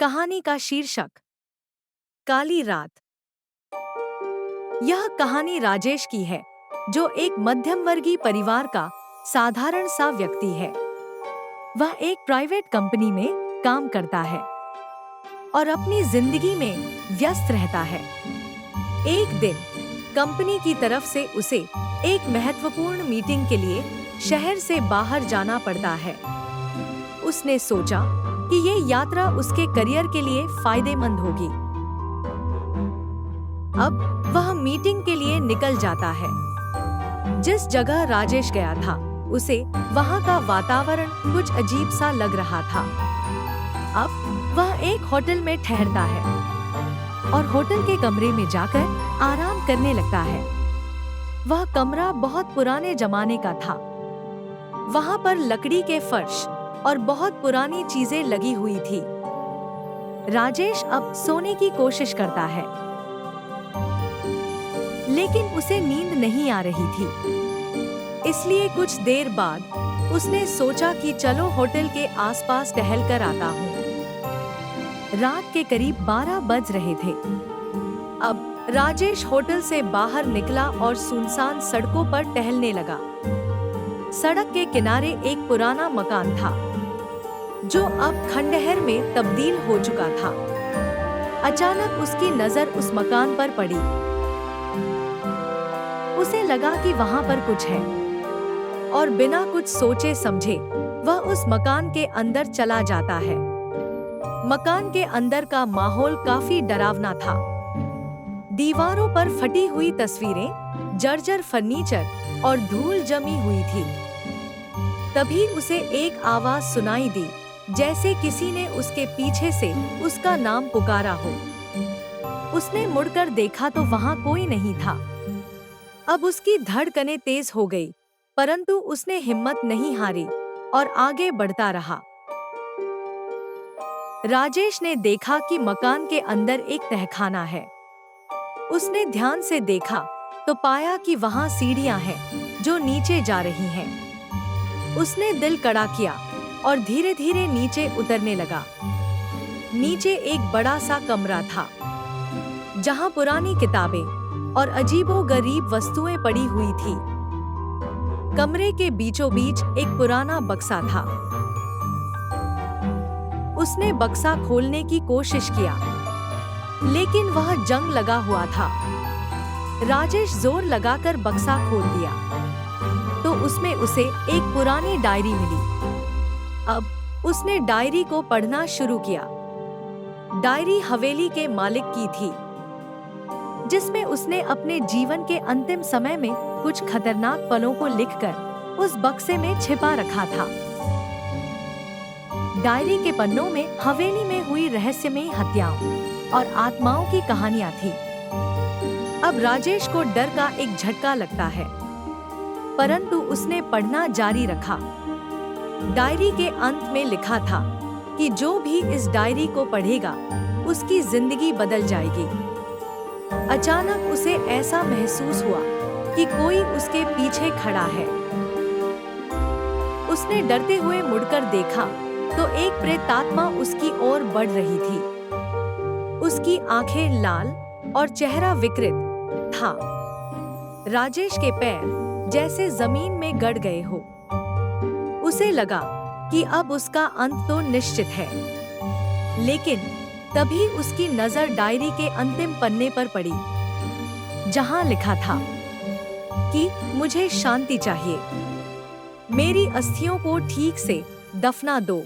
कहानी का शीर्षक काली रात। यह कहानी राजेश की है, जो एक मध्यम वर्गीय परिवार का साधारण सा व्यक्ति है। वह एक प्राइवेट कंपनी में काम करता है और अपनी जिंदगी में व्यस्त रहता है। एक दिन कंपनी की तरफ से उसे एक महत्वपूर्ण मीटिंग के लिए शहर से बाहर जाना पड़ता है। उसने सोचा कि ये यात्रा उसके करियर के लिए फायदेमंद होगी। अब वह मीटिंग के लिए निकल जाता है। जिस जगह राजेश गया था, उसे वहां का वातावरण कुछ अजीब सा लग रहा था। अब वह एक होटल में ठहरता है और होटल के कमरे में जाकर आराम करने लगता है। वह कमरा बहुत पुराने जमाने का था। वहां पर लकड़ी के फर्श और बहुत पुरानी चीजें लगी हुई थी। राजेश अब सोने की कोशिश करता है, लेकिन उसे नींद नहीं आ रही थी। इसलिए कुछ देर बाद उसने सोचा कि चलो होटल के आसपास टहल कर आता हूँ। रात के करीब 12 बज रहे थे। अब राजेश होटल से बाहर निकला और सुनसान सड़कों पर टहलने लगा। सड़क के किनारे एक पुराना मकान था, जो अब खंडहर में तब्दील हो चुका था। अचानक उसकी नजर उस मकान पर पड़ी। उसे लगा कि वहां पर कुछ है और बिना कुछ सोचे समझे वह उस मकान के अंदर चला जाता है। मकान के अंदर का माहौल काफी डरावना था। दीवारों पर फटी हुई तस्वीरें, जर्जर फर्नीचर और धूल जमी हुई थी। तभी उसे एक आवाज सुनाई दी, जैसे किसी ने उसके पीछे से उसका नाम पुकारा हो। उसने मुड़कर देखा तो वहां कोई नहीं था। अब उसकी धड़कनें तेज हो गई, परंतु उसने हिम्मत नहीं हारी और आगे बढ़ता रहा। राजेश ने देखा कि मकान के अंदर एक तहखाना है। उसने ध्यान से देखा तो पाया कि वहां सीढ़ियां हैं, जो नीचे जा रही हैं। उसने दिल कड़ा किया और धीरे धीरे नीचे उतरने लगा। नीचे एक बड़ा सा कमरा था, जहां पुरानी किताबें और अजीबोगरीब वस्तुएं पड़ी हुई थी। कमरे के बीचों बीच एक पुराना बक्सा था। उसने बक्सा खोलने की कोशिश किया, लेकिन वह जंग लगा हुआ था। राजेश जोर लगाकर बक्सा खोल दिया, तो उसमें उसे एक पुरानी डायरी मिली। अब उसने डायरी को पढ़ना शुरू किया। डायरी हवेली के मालिक की थी, जिसमें उसने अपने जीवन के अंतिम समय में कुछ खतरनाक पलों को लिखकर उस बक्से में छिपा रखा था। डायरी के पन्नों में हवेली में हुई रहस्यमयी हत्याओं और आत्माओं की कहानियां थी। अब राजेश को डर का एक झटका लगता है, परंतु उसने पढ़ना जारी रखा। डायरी के अंत में लिखा था कि जो भी इस डायरी को पढ़ेगा, उसकी जिंदगी बदल जाएगी। अचानक उसे ऐसा महसूस हुआ कि कोई उसके पीछे खड़ा है। उसने डरते हुए मुड़कर देखा तो एक प्रेतात्मा उसकी ओर बढ़ रही थी। उसकी आंखें लाल और चेहरा विकृत था। राजेश के पैर जैसे जमीन में गड़ गए हो। उसे लगा कि अब उसका अंत तो निश्चित है, लेकिन तभी उसकी नजर डायरी के अंतिम पन्ने पर पड़ी, जहां लिखा था कि मुझे शांति चाहिए, मेरी अस्थियों को ठीक से दफना दो।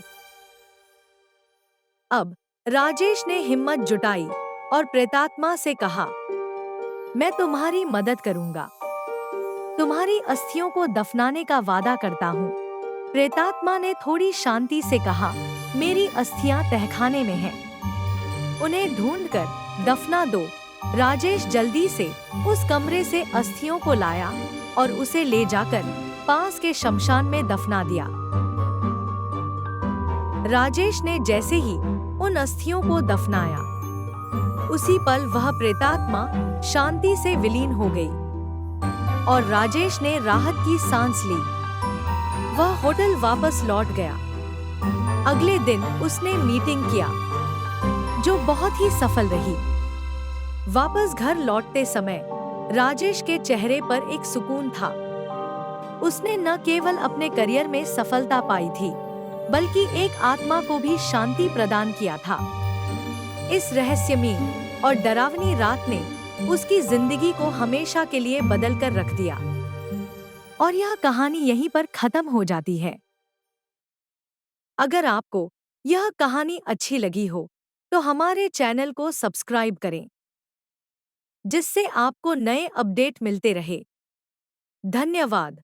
अब राजेश ने हिम्मत जुटाई और प्रेतात्मा से कहा, मैं तुम्हारी मदद करूंगा, तुम्हारी अस्थियों को दफनाने का वादा करता हूँ। प्रेतात्मा ने थोड़ी शांति से कहा, मेरी अस्थियां तहखाने में हैं, उन्हें ढूंढकर दफना दो। राजेश जल्दी से उस कमरे से अस्थियों को लाया और उसे ले जाकर पास के शमशान में दफना दिया। राजेश ने जैसे ही उन अस्थियों को दफनाया, उसी पल वह प्रेतात्मा शांति से विलीन हो गई और राजेश ने राहत की सांस ली। वह होटल वापस लौट गया। अगले दिन उसने मीटिंग किया जो बहुत ही सफल रही। वापस घर लौटते समय राजेश के चेहरे पर एक सुकून था। उसने न केवल अपने करियर में सफलता पाई थी, बल्कि एक आत्मा को भी शांति प्रदान किया था। इस रहस्यमयी और डरावनी रात ने उसकी जिंदगी को हमेशा के लिए बदल कर रख दिया। और यह कहानी यहीं पर खत्म हो जाती है। अगर आपको यह कहानी अच्छी लगी हो, तो हमारे चैनल को सब्सक्राइब करें, जिससे आपको नए अपडेट मिलते रहे। धन्यवाद।